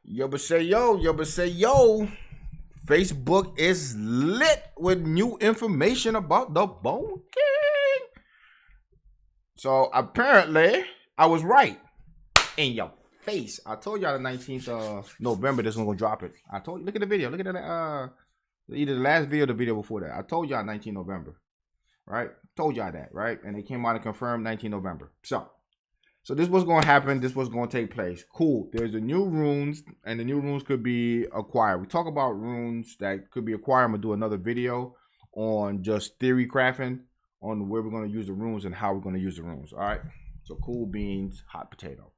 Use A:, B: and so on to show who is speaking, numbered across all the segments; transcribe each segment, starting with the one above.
A: Yo, but say yo, yo, but say yo. Facebook is lit with new information about the Bone King. So apparently, I was right. In your face. I told y'all the 19th of November this one gonna drop it. I told you, look at the video. Look at that either the last video or the video before that. I told y'all 19 November. Right? Told y'all that, right? And they came out and confirmed 19 November. So this was going to happen. This was going to take place. Cool. There's the new runes, and the new runes could be acquired. We talk about runes that could be acquired. I'm going to do another video on just theory crafting, on where we're going to use the runes and how we're going to use the runes. All right. So cool beans, hot potato.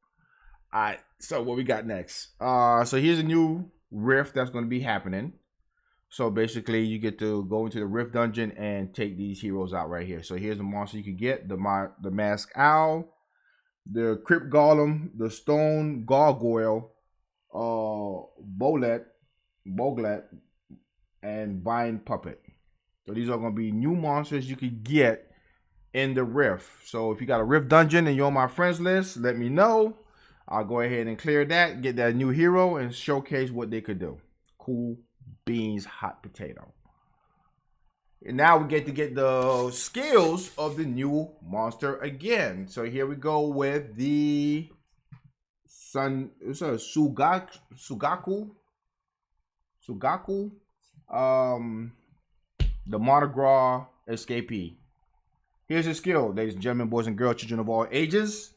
A: All right. So what we got next? So here's a new rift that's going to be happening. So basically, you get to go into the rift dungeon and take these heroes out right here. So here's the monster you can get: the mask owl, the Crypt Golem, the Stone Gargoyle, Boglet, and Vine Puppet. So these are going to be new monsters you could get in the Rift. So if you got a Rift dungeon and you're on my friends list, let me know. I'll go ahead and clear that, get that new hero, and showcase what they could do. Cool beans, hot potato. And now we get to get the skills of the new monster again. So here we go with the Sugaku, the Monograw Escapee. Here's his skill, ladies and gentlemen, boys and girls, children of all ages.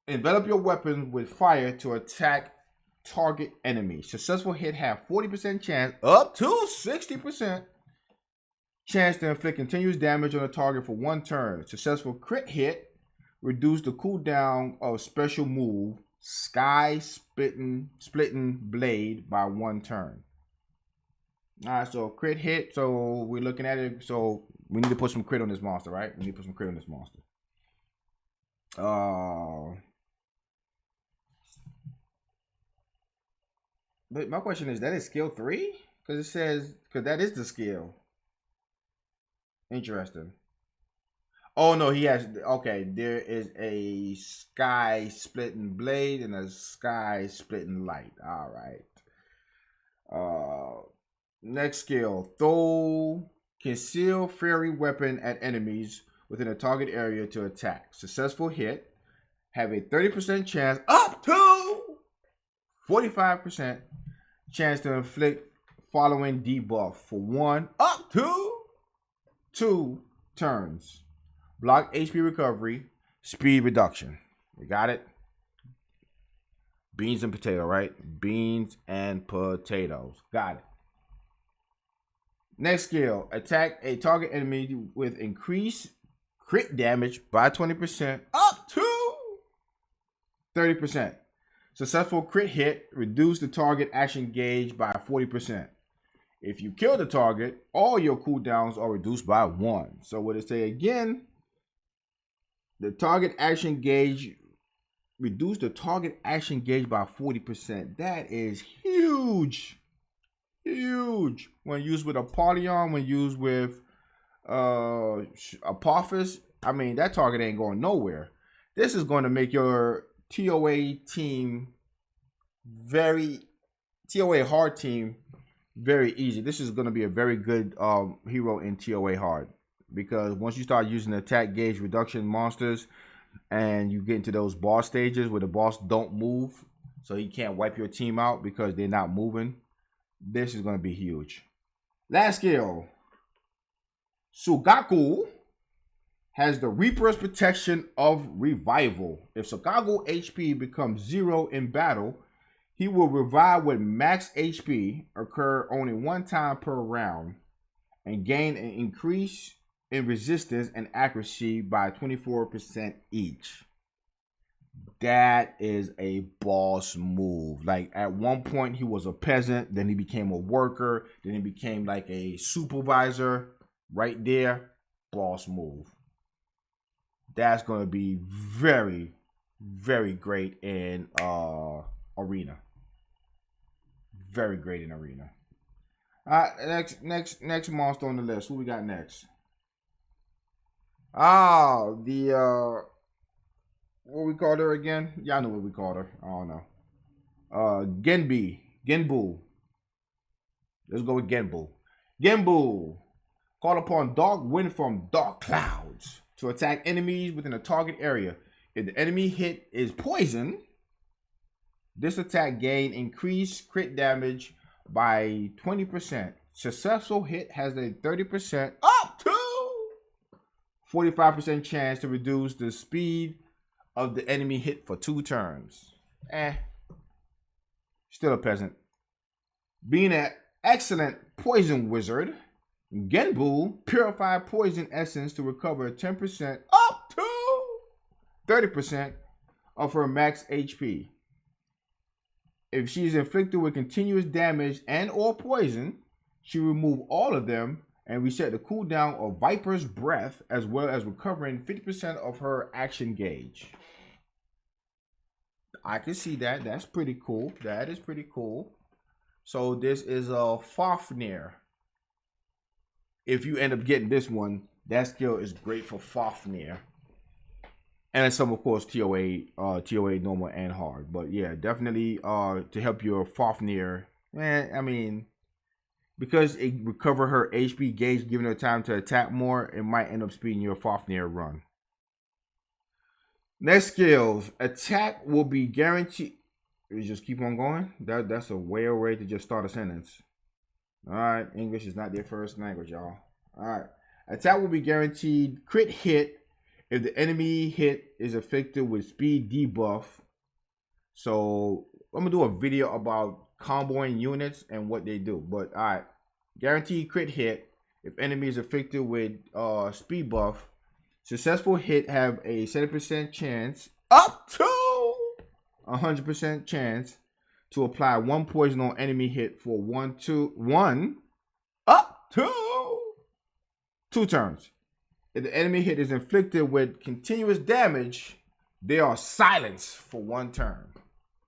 A: Envelop your weapon with fire to attack target enemy. Successful hit have 40% chance, up to 60% chance to inflict continuous damage on a target for 1 turn. Successful crit hit reduce the cooldown of special move Sky Splitting Blade by 1 turn. Alright, so crit hit. So we're looking at it. So we need to put some crit on this monster, right? We need to put some crit on this monster. But my question is, that is skill 3? Because it says, because that is the skill. Interesting. Oh no, he has, okay, there is a Sky Splitting Blade and a Sky Splitting Light. All right. Next skill, throw conceal fairy weapon at enemies within a target area to attack. Successful hit, have a 30% chance, up to 45% chance to inflict following debuff for 1 up to 2 turns. Block HP recovery, speed reduction. We got it? Beans and potato, right? Beans and potatoes. Got it. Next skill, attack a target enemy with increased crit damage by 20% up to 30%. Successful crit hit, reduce the target action gauge by 40%. If you kill the target, all your cooldowns are reduced by 1. So what it say again, the target action gauge, reduce the target action gauge by 40%. That is huge. Huge. When used with Apollyon, when used with Apophis, I mean, that target ain't going nowhere. This is going to make your TOA team TOA hard team very easy. This is going to be a very good hero in TOA hard, because once you start using attack gauge reduction monsters and you get into those boss stages where the boss don't move, so he can't wipe your team out because they're not moving, this is going to be huge. Last skill, Sugaku has the Reaper's Protection of Revival. If Sugaku HP becomes 0 in battle, he will revive with max HP, occur only 1 time per round, and gain an increase in resistance and accuracy by 24% each. That is a boss move. Like, at one point he was a peasant, then he became a worker, then he became like a supervisor. Right there, boss move. That's going to be very, very great in Arena. Very great in Arena. All right, next monster on the list. Who we got next? The what we called her again? Y'all know what we called her. I don't know. Genbu. Let's go with Genbu. Genbu. Call upon dark wind from dark clouds to attack enemies within a target area. If the enemy hit is poison, this attack gain increased crit damage by 20%. Successful hit has a 30% up to 45% chance to reduce the speed of the enemy hit for 2 turns. Still a peasant. Being an excellent poison wizard, Genbu purified poison essence to recover 10% up to 30% of her max HP. If she is inflicted with continuous damage and or poison, she remove all of them and reset the cooldown of Viper's Breath, as well as recovering 50% of her action gauge. I can see that. That's pretty cool. That is pretty cool. So this is a Fafnir. If you end up getting this one, that skill is great for Fafnir. And some, of course, TOA normal and hard. But yeah, definitely to help your Fafnir. I mean, because it recover her HP gauge, giving her time to attack more, it might end up speeding your Fafnir run. Next skills. Attack will be guaranteed. You just keep on going. That's a way to just start a sentence. All right, English is not their first language, y'all. All right. Attack will be guaranteed crit hit if the enemy hit is affected with speed debuff. So I'm gonna do a video about comboing units and what they do. But all right, guaranteed crit hit if enemy is affected with speed buff. Successful hit have a 70% chance up to 100% chance to apply 1 poison on enemy hit for 1 up to 2 turns. If the enemy hit is inflicted with continuous damage, they are silenced for 1 turn.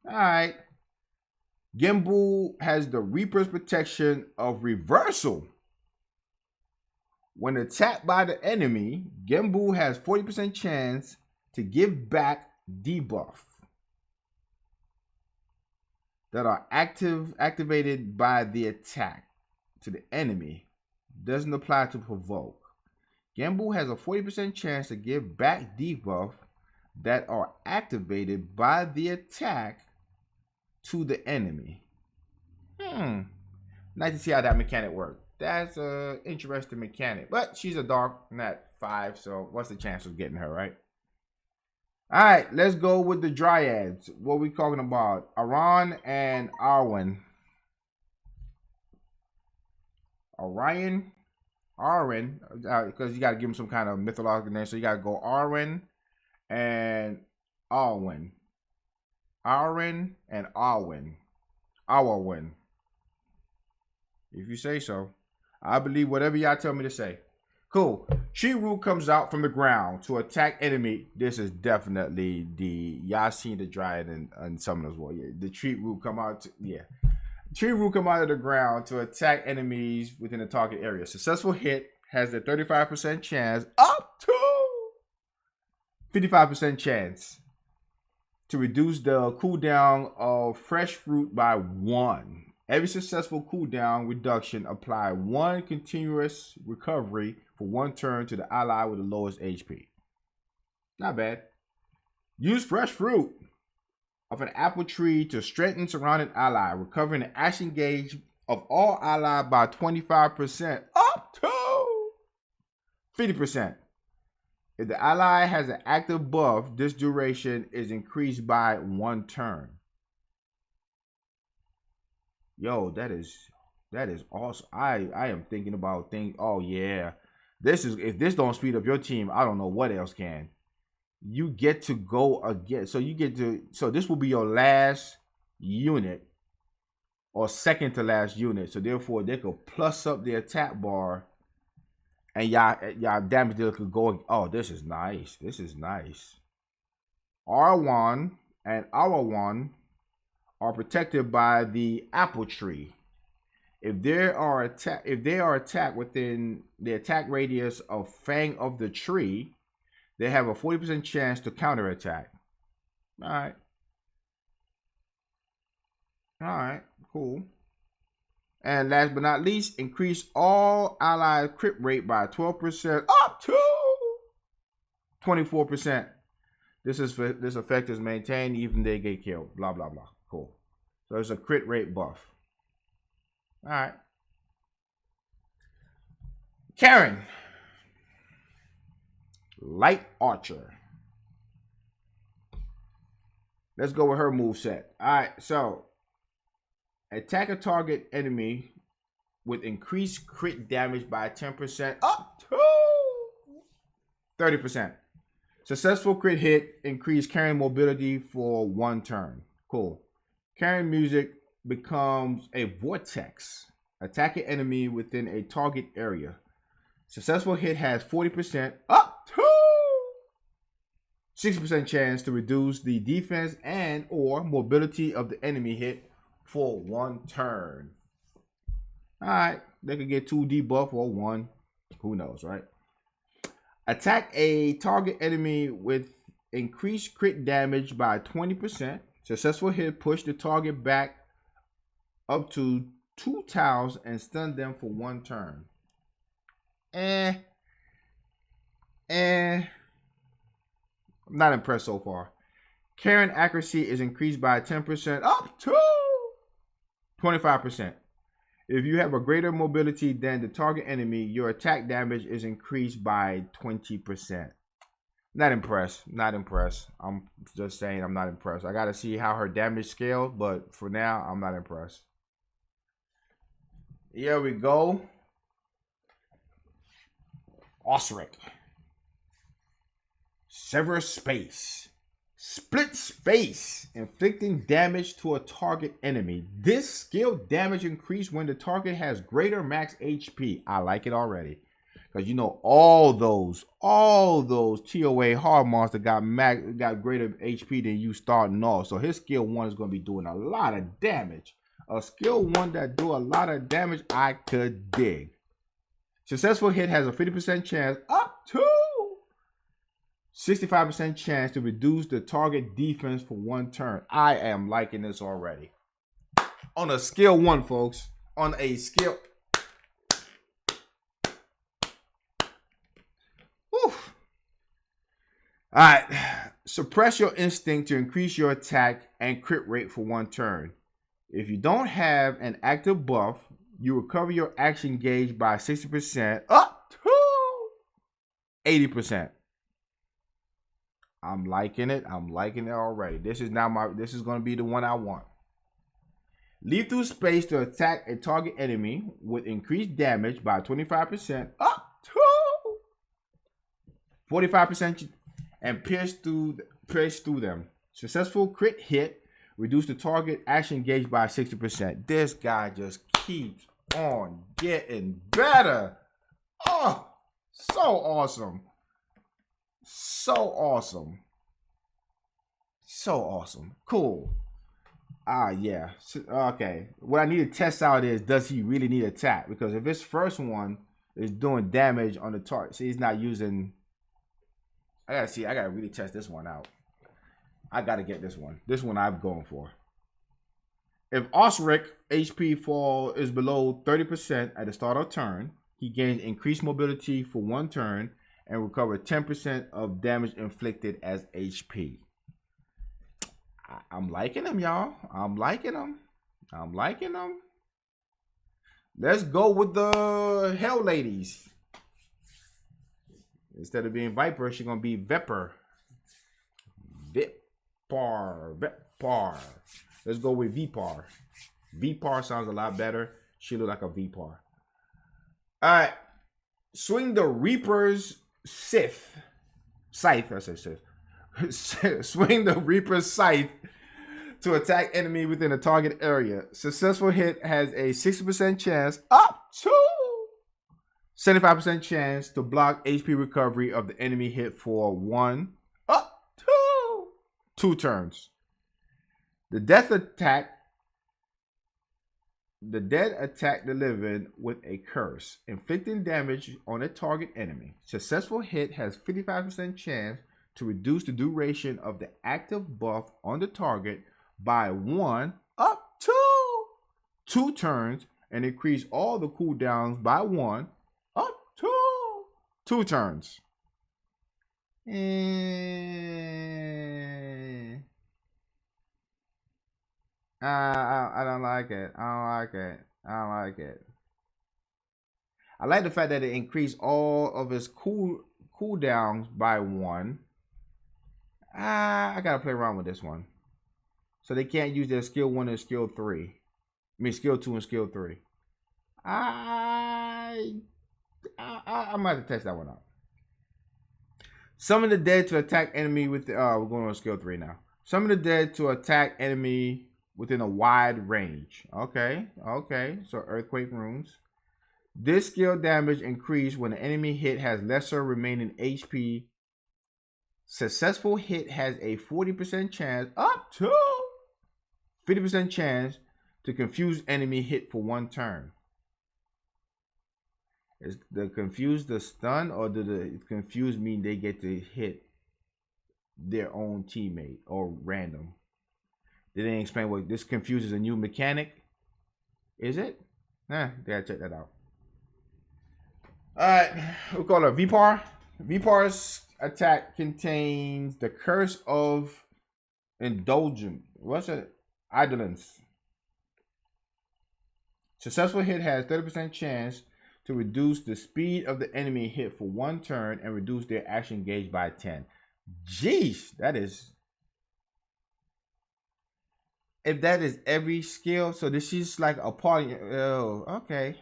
A: All right. Genbu has the Reaper's protection of reversal. When attacked by the enemy, Genbu has 40% chance to give back debuff that are activated by the attack to the enemy. Doesn't apply to provoke. Genbu has a 40% chance to give back debuff that are activated by the attack to the enemy. Nice to see how that mechanic works. That's an interesting mechanic. But she's a dark, not 5, so what's the chance of getting her, right? All right, let's go with the Dryads. What are we talking about? Aran and Arwen. Arwen, because you got to give him some kind of mythological name. So you got to go Arwen and Arwen. Arwen and Arwen. Arwen. If you say so. I believe whatever y'all tell me to say. Cool. Shiru comes out from the ground to attack enemy. This is definitely the y'all seen the Dryad and Summoner's War. Yeah, the Tree Root come out. Tree Root come out of the ground to attack enemies within the target area. Successful hit has a 35% chance up to 55% chance to reduce the cooldown of fresh fruit by 1. Every successful cooldown reduction apply 1 continuous recovery for 1 turn to the ally with the lowest HP. Not bad. Use fresh fruit of an apple tree to strengthen surrounding ally, recovering the action gauge of all ally by 25% up to 50%. If the ally has an active buff, this duration is increased by 1 turn. Yo, that is awesome. I am thinking about things. Oh yeah, this is, if this don't speed up your team, I don't know what else can. You get to go again. So you get to. So this will be your last unit, or second to last unit. So therefore, they could plus up the attack bar, and y'all damage dealer could go. Oh, this is nice. This is nice. Arwan and Arawan are protected by the apple tree. If they are attacked within the attack radius of Fang of the tree, they have a 40% chance to counterattack. All right. All right, cool. And last but not least, increase all allied crit rate by 12% up to 24%. This effect is maintained even if they get killed. Blah blah blah. Cool. So it's a crit rate buff. All right. Karen, light archer. Let's go with her moveset. All right, so attack a target enemy with increased crit damage by 10% up to 30%. Successful crit hit, increase Karen mobility for 1 turn. Cool. Karen music becomes a vortex. Attack an enemy within a target area. Successful hit has 40% up to 60% chance to reduce the defense and or mobility of the enemy hit for 1 turn. Alright, they could get 2 debuff or 1. Who knows, right? Attack a target enemy with increased crit damage by 20%. Successful hit, push the target back up to 2 tiles and stun them for 1 turn. I'm not impressed so far. Karen accuracy is increased by 10% up to 25%. If you have a greater mobility than the target enemy, your attack damage is increased by 20%. Not impressed. Not impressed. I'm just saying I'm not impressed. I got to see how her damage scales, but for now, I'm not impressed. Here we go. Osric. Sever space. Split space, inflicting damage to a target enemy. This skill damage increase when the target has greater max HP. I like it already. Because you know all those TOA hard monsters got greater HP than you starting off. So his skill 1 is going to be doing a lot of damage. A skill 1 that do a lot of damage, I could dig. Successful hit has a 50% chance up to 65% chance to reduce the target defense for 1 turn. I am liking this already. On a skill 1, folks. On a skill. Whew. Alright. Suppress your instinct to increase your attack and crit rate for 1 turn. If you don't have an active buff, you recover your action gauge by 60% up to 80%. I'm liking it. I'm liking it already. This is going to be the one I want. Leap through space to attack a target enemy with increased damage by 25% up to 45% and pierce through them. Successful crit hit, reduce the target action gauge by 60%. This guy just keeps on getting better. Oh, so awesome. So awesome. So awesome. Cool. Yeah. Okay. What I need to test out is, does he really need attack? Because if his first one is doing damage on the target, see, he's not using. I gotta really test this one out. I gotta get this one. This one I'm going for. If Osric HP fall is below 30% at the start of turn, he gains increased mobility for 1 turn and recover 10% of damage inflicted as HP. I'm liking them, y'all. I'm liking them. I'm liking them. Let's go with the Hell Ladies. Instead of being Viper, she's gonna be Vepr. Vepar. Let's go with Vipar. Vipar sounds a lot better. She look like a Vipar. Alright. Swing the Reaper's Scythe. I say Scythe. Swing the Reaper's Scythe to attack enemy within a target area. Successful hit has a 60% chance up to 75% chance to block HP recovery of the enemy hit for 1 up to 2 turns. The dead attack delivered with a curse, inflicting damage on a target enemy. Successful hit has 55% chance to reduce the duration of the active buff on the target by 1 up to 2 turns and increase all the cooldowns by 1 up to 2 turns. I don't like it. I don't like it. I don't like it. I like the fact that it increased all of its cooldowns by 1. I gotta play around with this one. So they can't use their skill 1 and skill 3. I mean skill 2 and skill 3. I might have to test that one out. Summon the dead to attack enemy with we're going on skill 3 now. Summon the dead to attack enemy within a wide range. Okay. So earthquake runes. This skill damage increase when the enemy hit has lesser remaining HP. Successful hit has a 40% chance, up to 50% chance to confuse enemy hit for 1 turn. Is the confuse the stun, or do the confuse mean they get to hit their own teammate or random? They didn't explain what this confuses a new mechanic. Is it? Gotta check that out. Alright, we'll call her Vipar. Vipar's attack contains the curse of indulgence. What's it? Idolence. Successful hit has 30% chance to reduce the speed of the enemy hit for 1 turn and reduce their action gauge by 10. Jeez, that is. If that is every skill, so this is like a party. Oh, okay.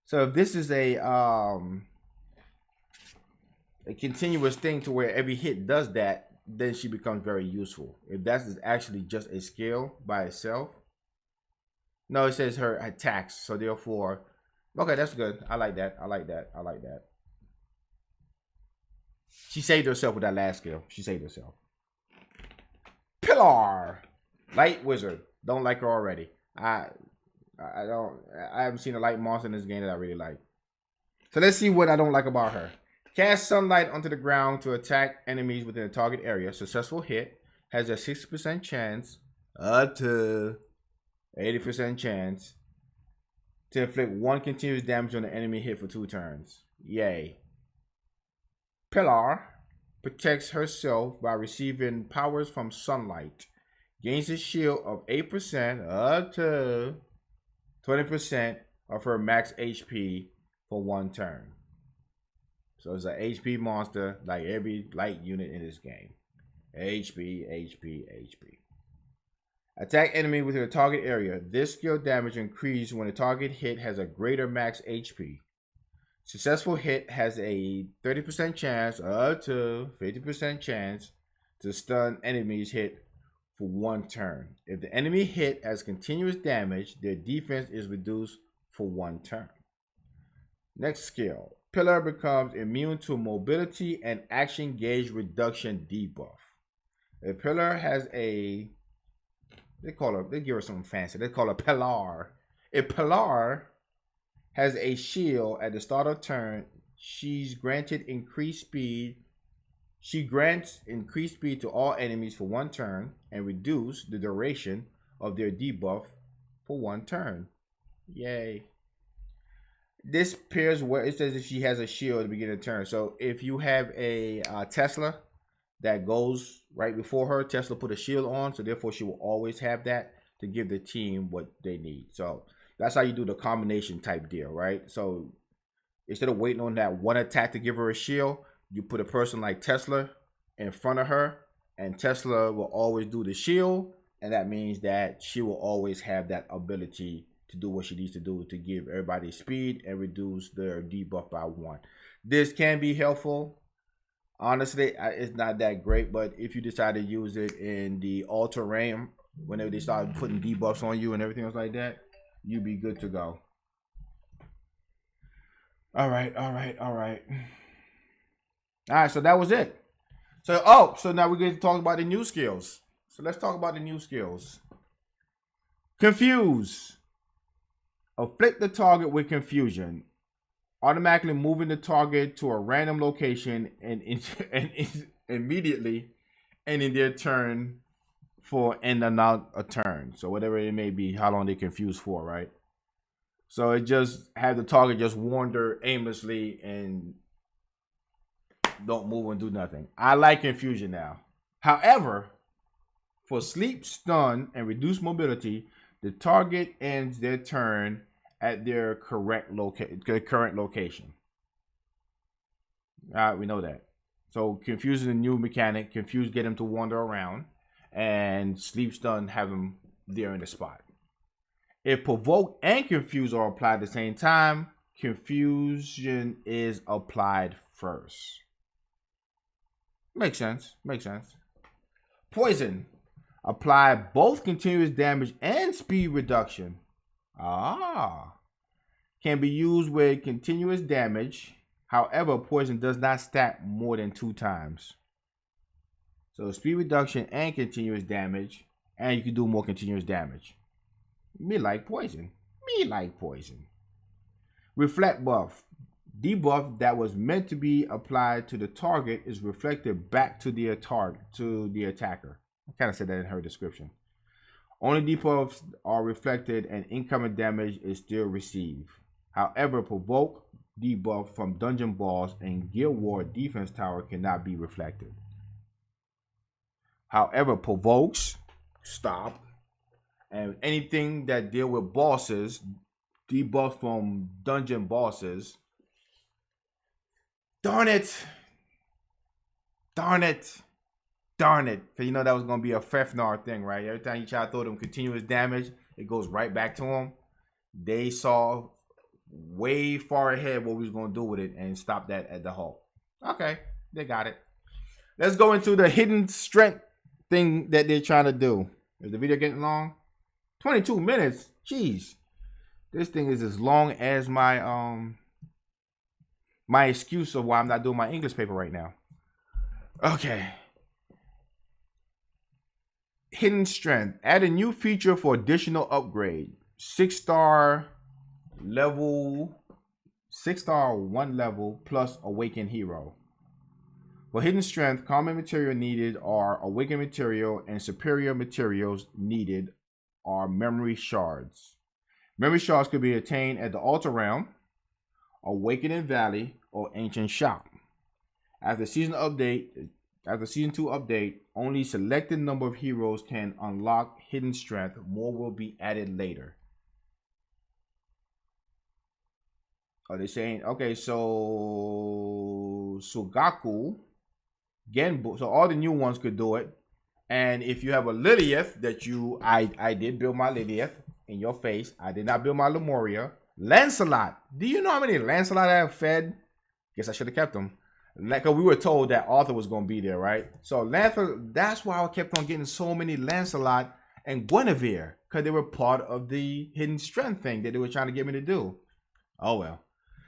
A: So if this is a continuous thing to where every hit does that, then she becomes very useful. If that is actually just a skill by itself. No, it says her attacks, so therefore, okay, that's good. I like that. She saved herself with that last skill. She saved herself. Pilar, light wizard. Don't like her already. I haven't seen a light monster in this game that I really like. So let's see what I don't like about her. Cast sunlight onto the ground to attack enemies within the target area. Successful hit has a 60% chance up to 80% chance to inflict 1 continuous damage on the enemy hit for 2 turns. Yay. Pilar protects herself by receiving powers from sunlight. Gains a shield of 8% up to 20% of her max HP for 1 turn. So it's an HP monster like every light unit in this game. HP. Attack enemy within the target area. This skill damage increases when the target hit has a greater max HP. Successful hit has a 30% chance up to 50% chance to stun enemies hit for 1 turn. If the enemy hit has continuous damage, their defense is reduced for 1 turn. Next skill. Pilar becomes immune to mobility and action gauge reduction debuff. If Pilar has a, they give her something fancy. They call her Pilar. If Pilar has a shield at the start of turn, she's granted increased speed. She grants increased speed to all enemies for 1 turn and reduce the duration of their debuff for 1 turn. Yay. This pairs where it says if she has a shield at the beginning of the turn. So if you have a Tesla that goes right before her, Tesla put a shield on, so therefore she will always have that to give the team what they need. So that's how you do the combination type deal, right? So instead of waiting on that one attack to give her a shield, you put a person like Tesla in front of her, and Tesla will always do the shield, and that means that she will always have that ability to do what she needs to do to give everybody speed and reduce their debuff by 1. This can be helpful. Honestly, it's not that great, but if you decide to use it in the Ultra Realm, whenever they start putting debuffs on you and everything else like that, you'll be good to go. All right, so that was it. So now we're going to talk about the new skills. So let's talk about the new skills. Confuse. Afflict the target with confusion, automatically moving the target to a random location and immediately ending their turn for in and out a turn. So whatever it may be, how long they confuse for, right? So it just had the target just wander aimlessly and don't move and do nothing. I like confusion now. However, for sleep, stun, and reduced mobility, the target ends their turn at their current location. All right, we know that. So confuse is a new mechanic. Confuse get him to wander around, and sleep, stun have him there in the spot. If provoke and confuse are applied at the same time, confusion is applied first. Makes sense. Makes sense. Poison. Apply both continuous damage and speed reduction. Can be used with continuous damage. However, poison does not stack more than 2 times. So speed reduction and continuous damage. And you can do more continuous damage. Me like poison. Me like poison. Reflect buff. Debuff that was meant to be applied to the target is reflected back to the attacker. I kind of said that in her description. Only debuffs are reflected and incoming damage is still received. However, provoke debuff from dungeon boss and guild war defense tower cannot be reflected. However, provokes stop, and anything that deal with bosses, debuff from dungeon bosses. Darn it. Darn it. Darn it. Because you know that was going to be a Fefnar thing, right? Every time you try to throw them continuous damage, it goes right back to them. They saw way far ahead what we was going to do with it and stop that at the halt. Okay, they got it. Let's go into the hidden strength thing that they're trying to do. Is the video getting long? 22 minutes? Jeez. This thing is as long as my my excuse of why I'm not doing my English paper right now. Okay. Hidden strength. Add a new feature for additional upgrade. 6-star level, 6-star 1 level plus awakened hero. For hidden strength, common material needed are awakened material, and superior materials needed are memory shards. Memory shards could be attained at the Altar Realm, Awakening Valley, or Ancient Shop. After season 2 update, only selected number of heroes can unlock hidden strength. More will be added later. Are they saying, okay, so Sugaku, Genbu, so all the new ones could do it. And if you have a Lilith that I did build my Lilith in your face. I did not build my Lemuria. Lancelot. Do you know how many Lancelot I have fed? Guess I should have kept them. Like, we were told that Arthur was going to be there, right? So Lancelot, that's why I kept on getting so many Lancelot and Guinevere, because they were part of the hidden strength thing that they were trying to get me to do. Oh, well.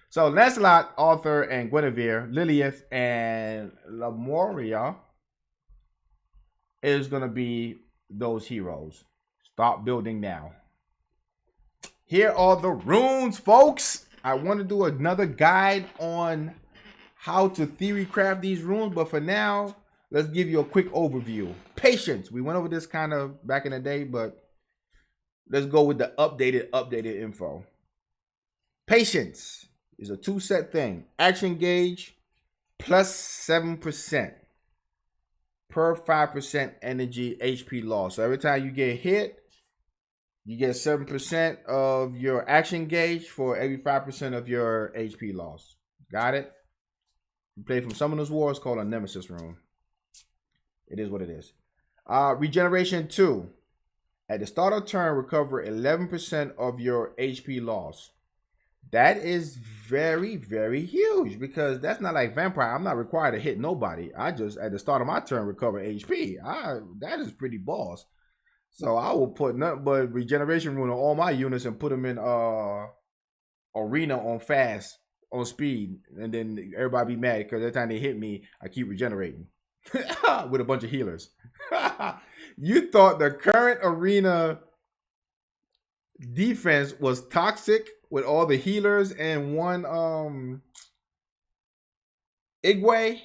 A: So Lancelot, Arthur, and Guinevere, Lilith, and Lemuria is going to be those heroes. Start building now. Here are the runes, folks. I want to do another guide on how to theory craft these runes, but for now, let's give you a quick overview. Patience. We went over this kind of back in the day, but let's go with the updated info. Patience is a 2-set thing. Action gauge plus 7% per 5% energy HP loss. So every time you get hit, you get 7% of your action gauge for every 5% of your HP loss. Got it? You play from Summoner's War. It's called a Nemesis rune. It is what it is. Regeneration 2. At the start of turn, recover 11% of your HP loss. That is very, very huge, because that's not like Vampire. I'm not required to hit nobody. I just, at the start of my turn, recover HP. That is pretty boss. So I will put nothing but regeneration rune on all my units and put them in arena on fast, on speed, and then everybody be mad because every time they hit me, I keep regenerating with a bunch of healers. You thought the current arena defense was toxic with all the healers and one Igwe?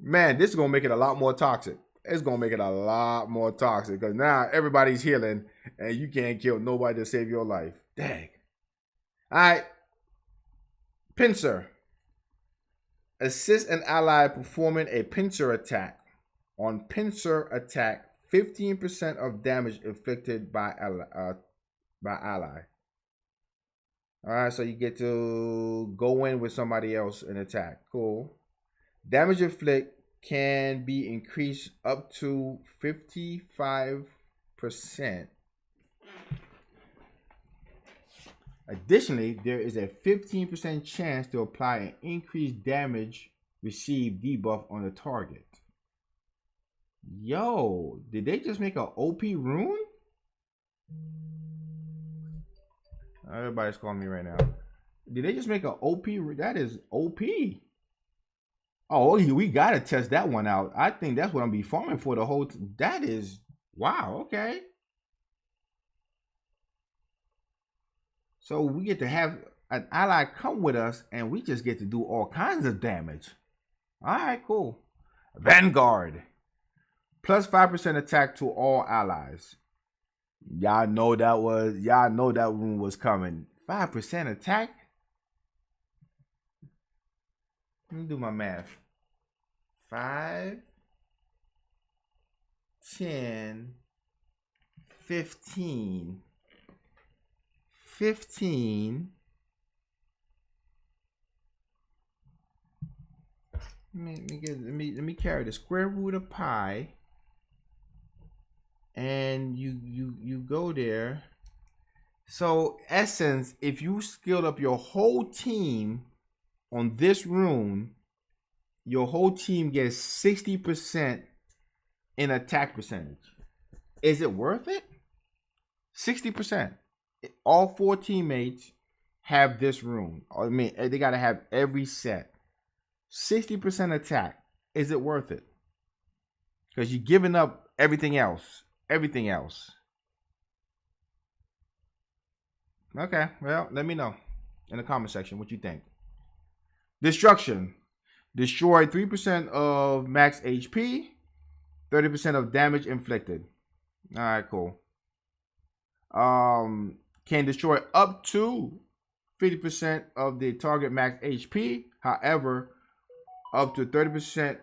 A: Man, this is gonna make it a lot more toxic. it's gonna make it a lot more toxic because now everybody's healing and you can't kill nobody to save your life. Dang. All right. Pincer. Assist an ally performing a pincer attack. On pincer attack, 15% of damage inflicted by ally. All right, so you get to go in with somebody else and attack. Cool. Damage inflict can be increased up to 55%. Additionally, there is a 15% chance to apply an increased damage received debuff on the target. Yo, did they just make an OP rune? Everybody's calling me right now. Did they just make an OP? That is OP. Oh, we gotta test that one out. I think that's what I'm be farming for the whole. That is wow. Okay. So we get to have an ally come with us, and we just get to do all kinds of damage. All right, cool. Vanguard. Plus 5% attack to all allies. Y'all know that rune was coming. 5% attack? Let me do my math. 5, 10, 15. 15. Let me carry the square root of pi. And you go there. So essence, if you skilled up your whole team on this rune, your whole team gets 60% in attack percentage. Is it worth it? 60%. All 4 teammates have this rune. I mean, they gotta have every set. 60% attack. Is it worth it? Because you're giving up everything else. Everything else. Okay, well, let me know in the comment section what you think. Destruction. Destroy 3% of max HP, 30% of damage inflicted. All right, cool. Can destroy up to 50% of the target max HP. However, up to 30%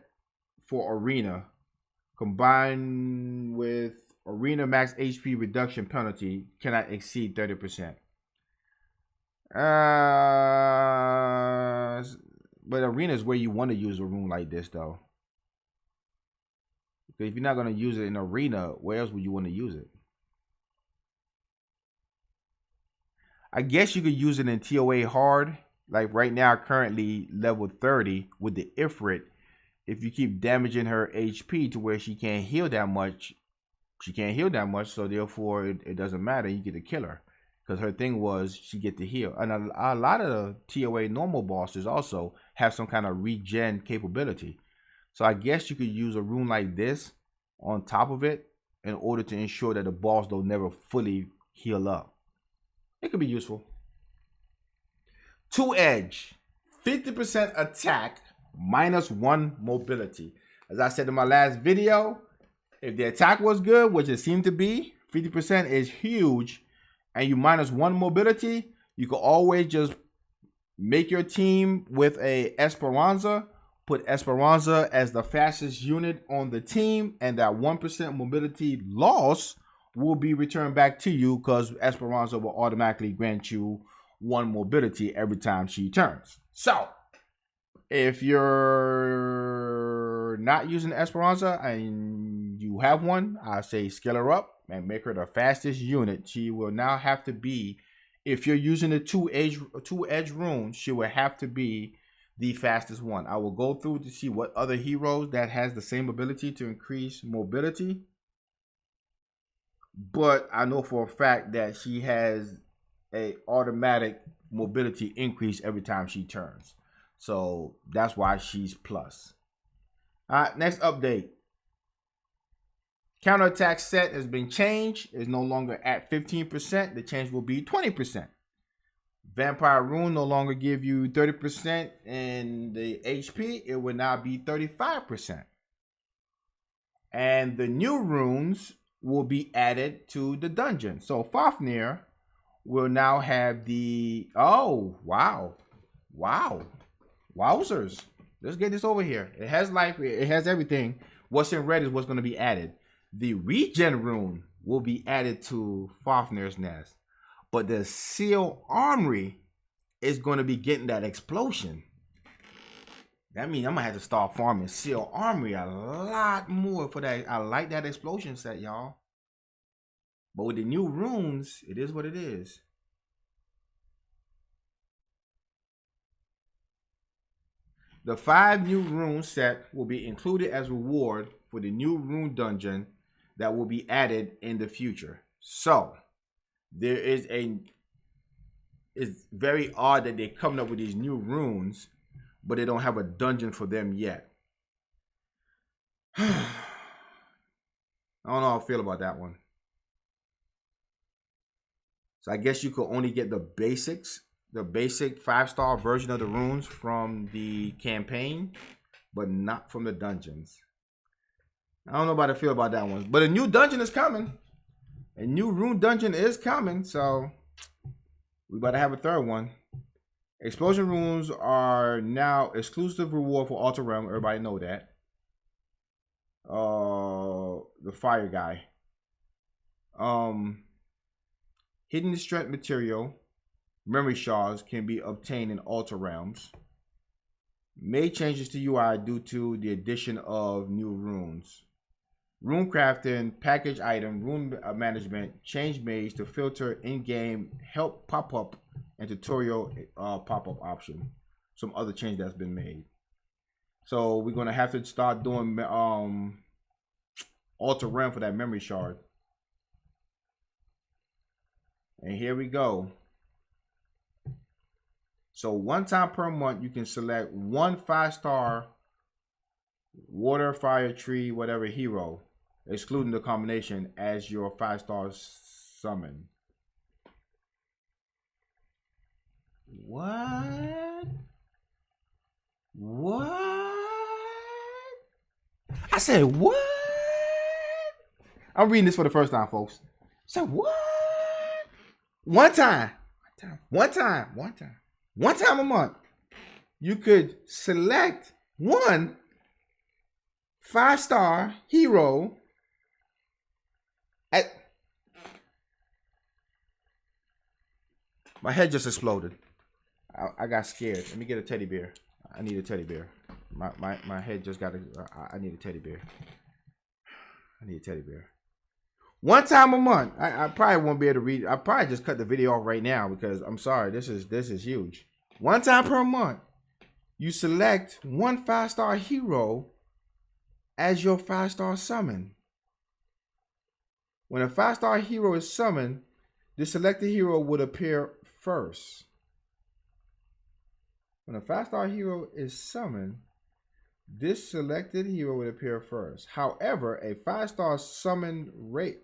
A: for arena. Combined with arena max HP reduction penalty cannot exceed 30%. But arena is where you want to use a rune like this, though. Because if you're not going to use it in arena, where else would you want to use it? I guess you could use it in TOA hard. Like right now, currently level 30 with the Ifrit. If you keep damaging her HP to where she can't heal that much, so therefore it doesn't matter. You get to kill her. Because her thing was she get to heal. And a lot of the TOA normal bosses also have some kind of regen capability. So I guess you could use a rune like this on top of it in order to ensure that the boss don't never fully heal up. It could be useful. 2-edge. 50% attack, -1 mobility. As I said in my last video, if the attack was good, which it seemed to be, 50% is huge, and you -1 mobility, you can always just make your team with a Esperanza, put Esperanza as the fastest unit on the team, and that 1% mobility loss will be returned back to you because Esperanza will automatically grant you 1 mobility every time she turns. So, if you're not using Esperanza and you have one, I say scale her up and make her the fastest unit. She will now have to be, if you're using the 2-edge rune, she will have to be the fastest one. I will go through to see what other heroes that has the same ability to increase mobility. But I know for a fact that she has a automatic mobility increase every time she turns. So that's why she's plus. All right, next update. Counterattack set has been changed. It's no longer at 15%. The change will be 20%. Vampire Rune no longer give you 30% in the HP. It will now be 35%. And the new runes will be added to the dungeon. So Fafnir will now have the, oh, wow. Wow. Wowzers. Let's get this over here. It has life. It has everything. What's in red is what's going to be added. The regen rune will be added to Fafnir's nest. But the seal armory is going to be getting that explosion. That means I'm going to have to start farming seal armory a lot more for that. I like that explosion set, y'all. But with the new runes, it is what it is. The 5 new rune set will be included as reward for the new rune dungeon that will be added in the future. So, there is it's very odd that they're coming up with these new runes, but they don't have a dungeon for them yet. I don't know how I feel about that one. So I guess you could only get the basics, the basic 5-star version of the runes from the campaign, but not from the dungeons. I don't know how to feel about that one. But a new dungeon is coming. A new rune dungeon is coming, so we better have a third one. Explosion runes are now exclusive reward for Altar Realm. Everybody know that. The fire guy. Hidden strength material, memory shards can be obtained in Altar Realms. Made changes to UI due to the addition of new runes. Rune crafting, package item, rune management, change maze to filter in-game help pop-up and tutorial pop-up option. Some other change that's been made. So we're gonna have to start doing Altar Realm for that memory shard. And here we go. So 1 time per month, you can select 1 5-star water, fire, tree, whatever hero, excluding the combination, as your 5-star summon. What? What? I said, what? I'm reading this for the first time, folks. I said, what? One time a month, you could select 1 5-star hero at. My head just exploded. I got scared. Let me get a teddy bear. I need a teddy bear. My head just got I need a teddy bear. I need a teddy bear. 1 time a month. I probably won't be able to read. I probably just cut the video off right now because I'm sorry. This is huge. 1 time per month, you select 1 5-star hero as your 5-star summon. When a 5-star hero is summoned, the selected hero would appear first. When a 5-star hero is summoned, this selected hero would appear first. However, a 5-star summon rate.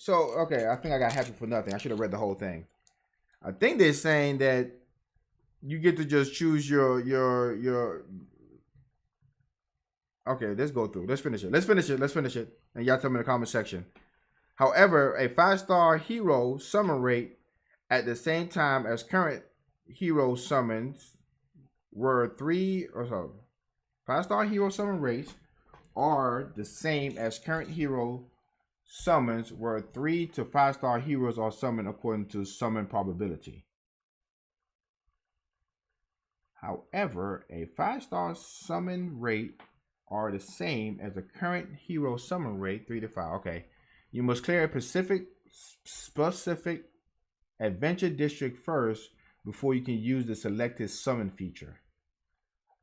A: Okay, I think I got happy for nothing. I should have read the whole thing. I think they're saying that you get to just choose your. Okay, let's go through. Let's finish it. And y'all tell me in the comment section. However, a 5-star hero summon rate at the same time as current hero summons were 3 or so. 5-star hero summon rates are the same as current hero summons where 3 to 5-star heroes are summoned according to summon probability. However, a 5-star summon rate are the same as the current hero summon rate, 3 to 5. Okay. You must clear a specific adventure district first before you can use the selected summon feature.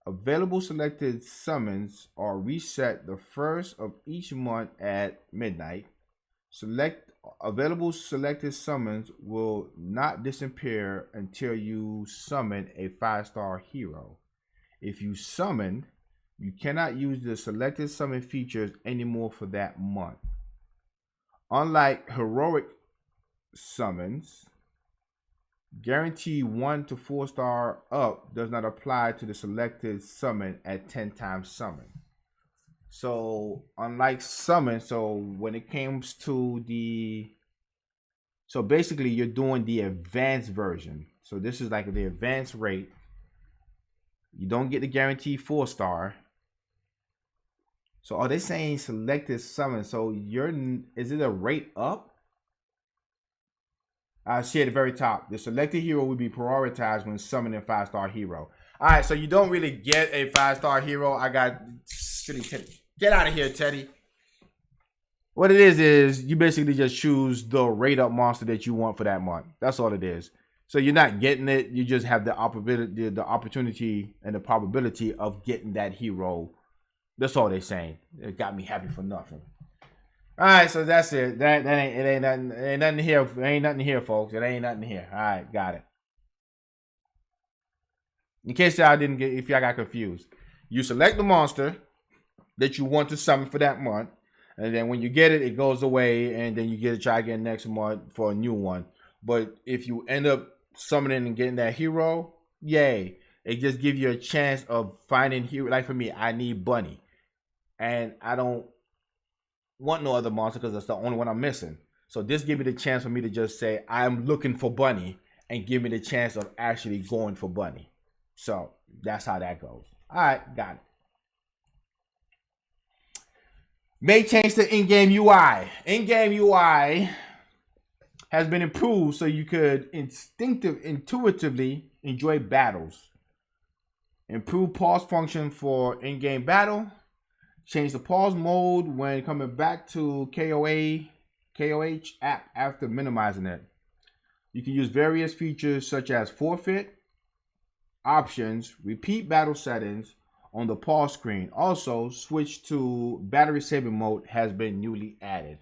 A: Available selected summons are reset the first of each month at midnight. Available selected summons will not disappear until you summon a 5-star hero. If you summon, you cannot use the selected summon features anymore for that month. Unlike heroic summons, Guarantee 1 to 4 star up does not apply to the selected summon at 10 times summon. So unlike summon, so when it comes to the, so basically you're doing the advanced version. So this is like the advanced rate. You don't get the guaranteed 4 star. So are they saying selected summon? So is it a rate up? I see at the very top. The selected hero will be prioritized when summoning a 5-star hero. All right, so you don't really get a 5-star hero. I got silly Teddy. Get out of here, Teddy. What it is you basically just choose the rate up monster that you want for that month. That's all it is. So you're not getting it. You just have the opportunity and the probability of getting that hero. That's all they're saying. It got me happy for nothing. All right, so that's it. That ain't nothing. Ain't nothing here. Ain't nothing here, folks. It ain't nothing here. All right, got it. In case y'all didn't get, if y'all got confused, you select the monster that you want to summon for that month, and then when you get it, it goes away, and then you get to try again next month for a new one. But if you end up summoning and getting that hero, yay! It just gives you a chance of finding hero. Like for me, I need Bunny, and I don't want no other monster because that's the only one I'm missing. So this gives me the chance for me to just say I'm looking for Bunny and give me the chance of actually going for Bunny. So that's how that goes. All right, got it. May change the in-game UI. In-game UI has been improved so you could intuitively enjoy battles. Improve pause function for in-game battle. Change the pause mode when coming back to KOH app after minimizing it. You can use various features such as forfeit, options, repeat battle settings on the pause screen. Also, switch to battery saving mode has been newly added.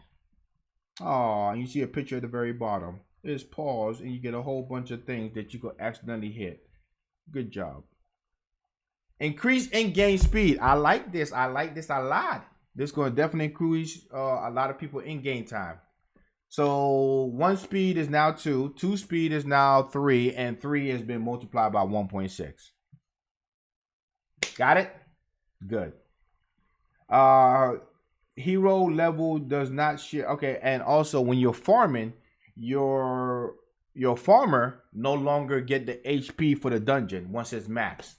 A: Oh, you see a picture at the very bottom. It's pause and you get a whole bunch of things that you could accidentally hit. Good job. Increase in-game speed. I like this. I like this a lot. This is going to definitely increase a lot of people in-game time. So 1 speed is now 2. 2 speed is now 3. And 3 has been multiplied by 1.6. Got it? Good. Hero level does not share. Okay, and also when you're farming, your farmer no longer get the HP for the dungeon once it's maxed.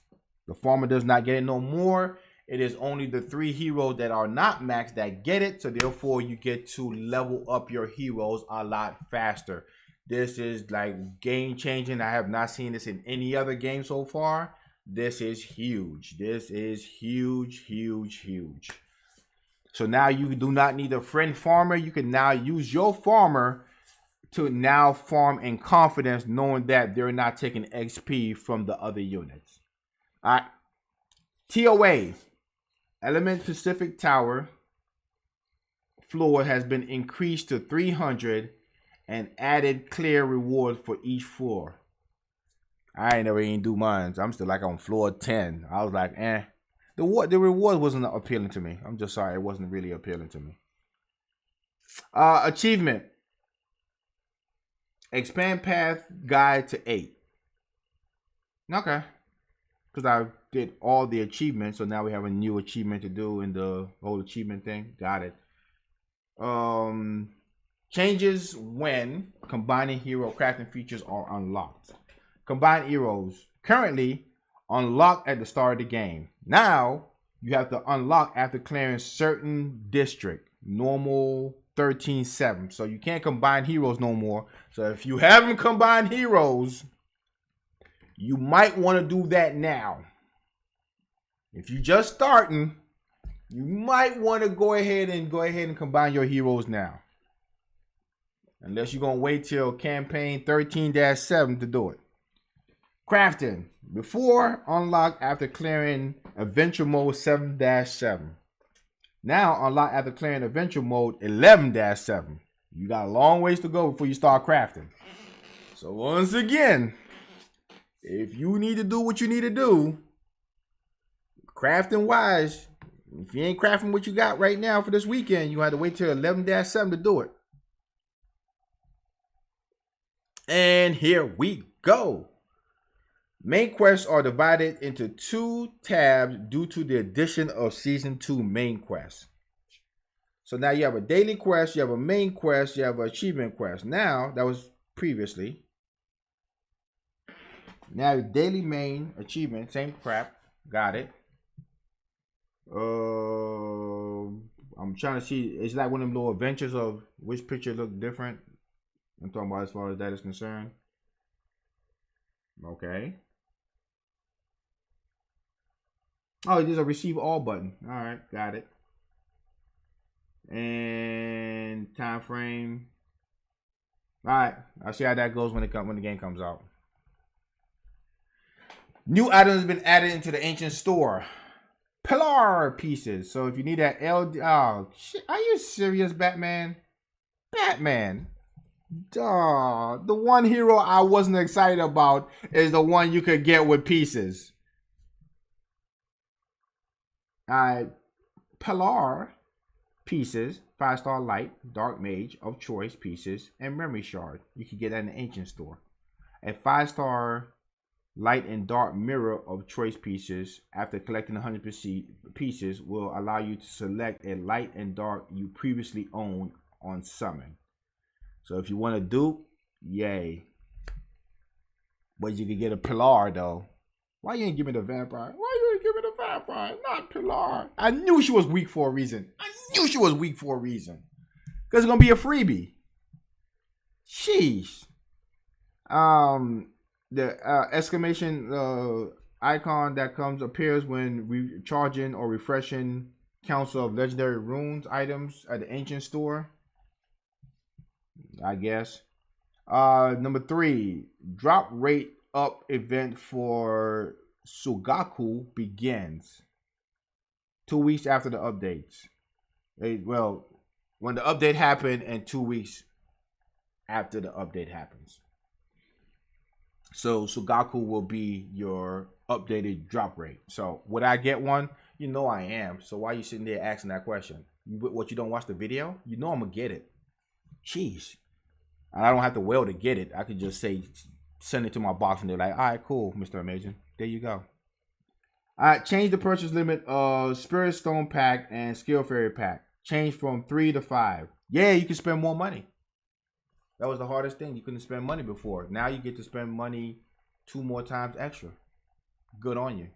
A: The farmer does not get it no more. It is only the 3 heroes that are not maxed that get it. So therefore, you get to level up your heroes a lot faster. This is like game changing. I have not seen this in any other game so far. This is huge. This is huge, huge, huge. So now you do not need a friend farmer. You can now use your farmer to now farm in confidence, knowing that they're not taking XP from the other units. All right. TOA, Element Pacific Tower floor has been increased to 300 and added clear rewards for each floor. I ain't never even do mine. I'm still like on floor 10. I was like, The reward wasn't appealing to me. I'm just sorry. It wasn't really appealing to me. Achievement. Expand path guide to 8. Okay. Because I did all the achievements, so now we have a new achievement to do in the whole achievement thing. Got it. Changes when combining hero crafting features are unlocked. Combined heroes currently unlocked at the start of the game. Now you have to unlock after clearing certain district. Normal 13-7. So you can't combine heroes no more. So if you haven't combined heroes, you might want to do that now. If you're just starting, you might want to go ahead and combine your heroes now. Unless you're going to wait till campaign 13-7 to do it. Crafting. Before, unlock after clearing adventure mode 7-7. Now, unlock after clearing adventure mode 11-7. You got a long ways to go before you start crafting. So once again, if you need to do what you need to do, crafting wise, if you ain't crafting what you got right now for this weekend, you have to wait till 11-7 to do it. And here we go. Main quests are divided into 2 tabs due to the addition of Season 2 main quests. So now you have a daily quest, you have a main quest, you have an achievement quest. Now, that was previously. Now, daily, main, achievement, same crap. Got it. I'm trying to see. It's like one of them little adventures of which picture look different. I'm talking about as far as that is concerned. Okay. Oh, there's a receive all button. All right, got it. And time frame. All right, I'll see how that goes when the game comes out. New items have been added into the ancient store. Pillar pieces. So if you need that oh shit, are you serious, Batman? Batman. Duh. The one hero I wasn't excited about is the one you could get with pieces. Pillar pieces, 5-star light, dark mage of choice pieces, and memory shard. You can get that in the ancient store. A 5-star light and dark mirror of choice pieces after collecting 100 pieces will allow you to select a light and dark you previously owned on summon. So if you want to dupe, yay. But you can get a Pilar though. Why you ain't give me the vampire? Why you ain't give me the vampire? Not Pilar. I knew she was weak for a reason. Because it's gonna be a freebie. Sheesh. The exclamation icon that appears when recharging or refreshing Council of Legendary Runes items at the ancient store, I guess. Number 3, drop rate up event for Sugaku begins 2 weeks after the updates. Well, when the update happened and 2 weeks after the update happens. So Sugaku will be your updated drop rate. So would I get one? You know I am. So why are you sitting there asking that question? What, you don't watch the video? You know I'm going to get it. Jeez. And I don't have to wail to get it. I could just say, send it to my box and they're like, all right, cool, Mr. Amazing. There you go. All right, change the purchase limit of Spirit Stone Pack and Skill Fairy Pack. Change from 3 to 5. Yeah, you can spend more money. That was the hardest thing. You couldn't spend money before. Now you get to spend money 2 more times extra. Good on you.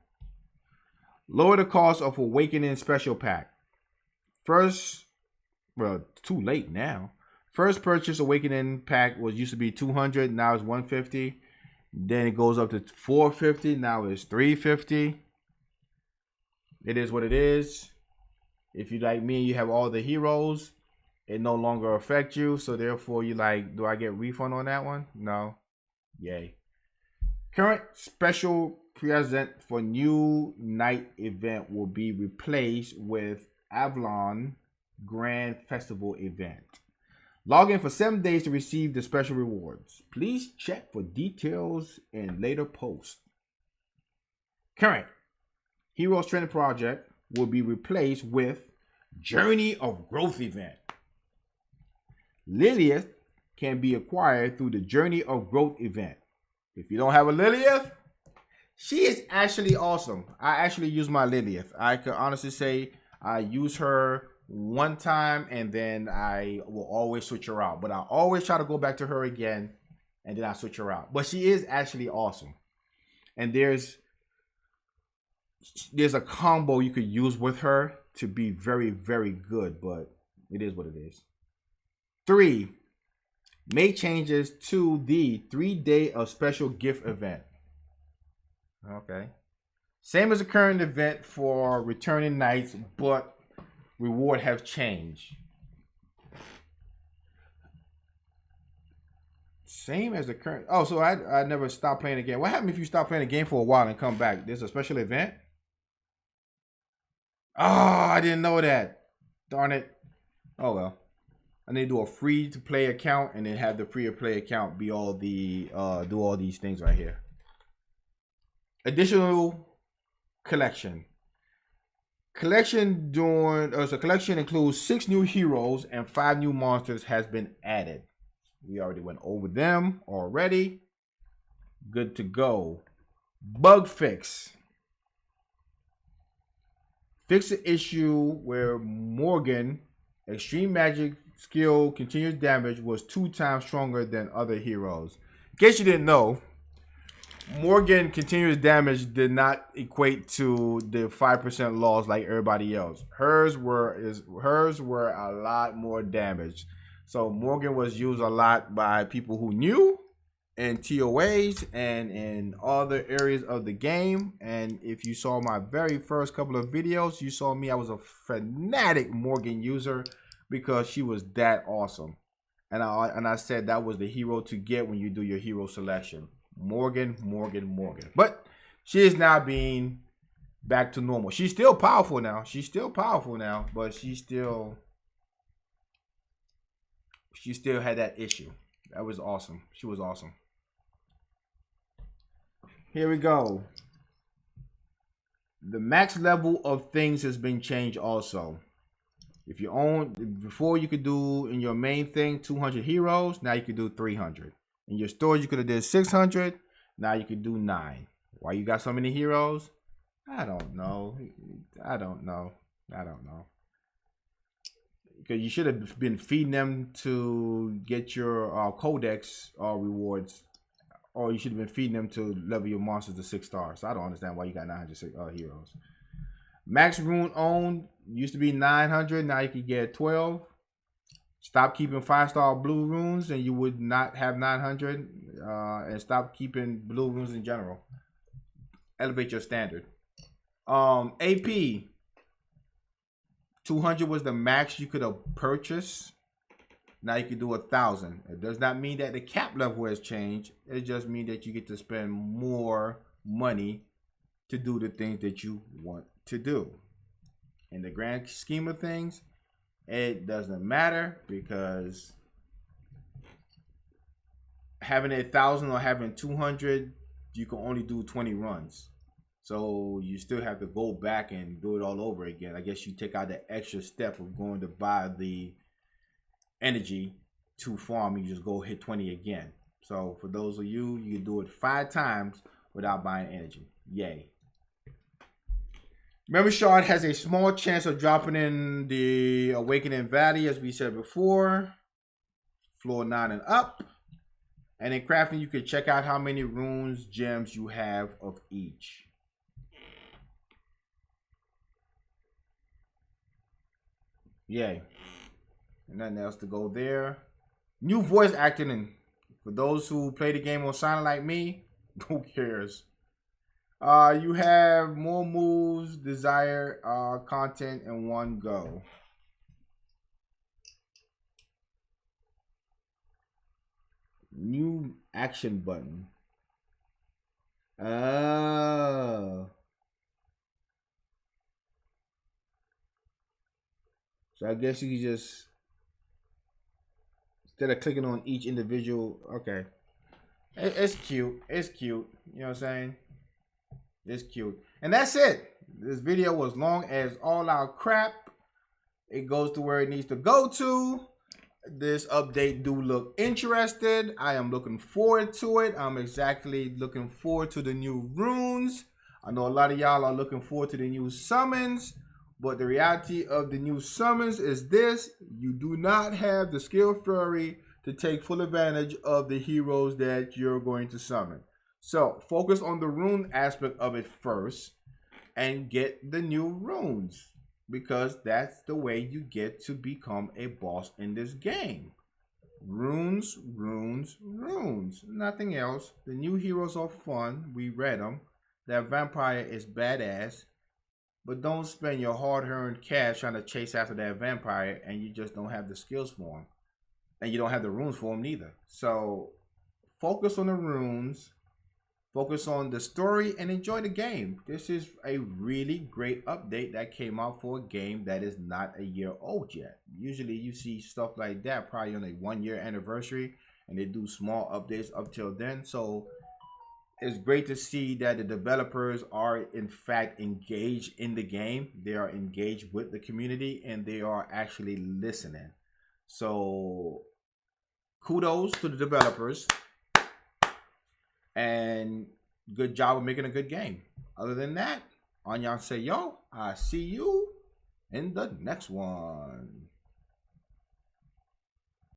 A: Lower the cost of Awakening Special Pack. First, well, too late now. First purchase Awakening Pack used to be $200. Now it's $150. Then it goes up to $450. Now it's $350. It is what it is. If you like me, you have all the heroes. It no longer affects you, so therefore you like, do I get refund on that one? No. Yay. Current special present for new night event will be replaced with Avalon Grand Festival event. Log in for 7 days to receive the special rewards. Please check for details in later posts. Current Heroes Training Project will be replaced with Journey of Growth event. Lilith can be acquired through the Journey of Growth event. If you don't have a Lilith, she is actually awesome. I actually use my Lilith. I can honestly say I use her one time and then I will always switch her out. But I always try to go back to her again and then I switch her out. But she is actually awesome. And there's a combo you could use with her to be very, very good. But it is what it is. 3. Make changes to the 3-day of special gift event. Okay. Same as the current event for returning knights, but reward have changed. Same as the current. Oh, so I never stopped playing the game. What happens if you stop playing the game for a while and come back? There's a special event? Oh, I didn't know that. Darn it. Oh, well. I need to do a free to play account and then have the free to play account be all the do all these things right here. Additional collection. Collection includes 6 new heroes and 5 new monsters has been added. We already went over them already. Good to go. Bug fix. Fix the issue where Morgan extreme magic skill continuous damage was 2 times stronger than other heroes. In case you didn't know, Morgan continuous damage did not equate to the 5% loss like everybody else. Hers were a lot more damage. So Morgan was used a lot by people who knew in TOAs and in other areas of the game. And if you saw my very first couple of videos, you saw me. I was a fanatic Morgan user because she was that awesome. And I said that was the hero to get when you do your hero selection. Morgan. But she is now being back to normal. She's still powerful now. But she still had that issue. That was awesome. She was awesome. Here we go. The max level of things has been changed also. If you own, before you could do in your main thing 200 heroes, now you could do 300. In your storage, you could have did 600. Now you could do 9. Why you got so many heroes? I don't know. Because you should have been feeding them to get your codex rewards. Or you should have been feeding them to level your monsters to 6 stars. So I don't understand why you got 900 heroes. Max rune owned used to be 900. Now you can get 12. Stop keeping 5-star blue runes and you would not have 900. And stop keeping blue runes in general. Elevate your standard. AP 200 was the max you could have purchased. Now you can do 1,000. It does not mean that the cap level has changed. It just means that you get to spend more money to do the things that you want to do. In the grand scheme of things, it doesn't matter because having 1,000 or having 200, you can only do 20 runs. So you still have to go back and do it all over again. I guess you take out the extra step of going to buy the energy to farm. You just go hit 20 again. So for those of you, you can do it 5 times without buying energy. Yay. Memory Shard has a small chance of dropping in the Awakening Valley, as we said before. Floor 9 and up. And in crafting, you can check out how many runes, gems you have of each. Yay. And nothing else to go there. New voice acting, and for those who play the game on silent like me, who cares? You have more moves, desire, content in one go. New action button. Oh. So I guess you can just, instead of clicking on each individual, okay. It's cute. It's cute. You know what I'm saying? It's cute. And that's it. This video was long as all our crap. It goes to where it needs to go to. This update do look interested. I am looking forward to it. I'm exactly looking forward to the new runes. I know a lot of y'all are looking forward to the new summons. But the reality of the new summons is this. You do not have the skill fury to take full advantage of the heroes that you're going to summon. So focus on the rune aspect of it first and get the new runes, because that's the way you get to become a boss in this game. Runes, runes, runes. Nothing else. The new heroes are fun. We read them. That vampire is badass. But don't spend your hard-earned cash trying to chase after that vampire and you just don't have the skills for him. And you don't have the runes for him neither. So focus on the runes. Focus on the story and enjoy the game. This is a really great update that came out for a game that is not a year old yet. Usually you see stuff like that probably on a 1-year anniversary and they do small updates up till then. So it's great to see that the developers are in fact engaged in the game. They are engaged with the community and they are actually listening. So kudos to the developers. And good job of making a good game. Other than that, Annyeonghaseyo. I see you in the next one.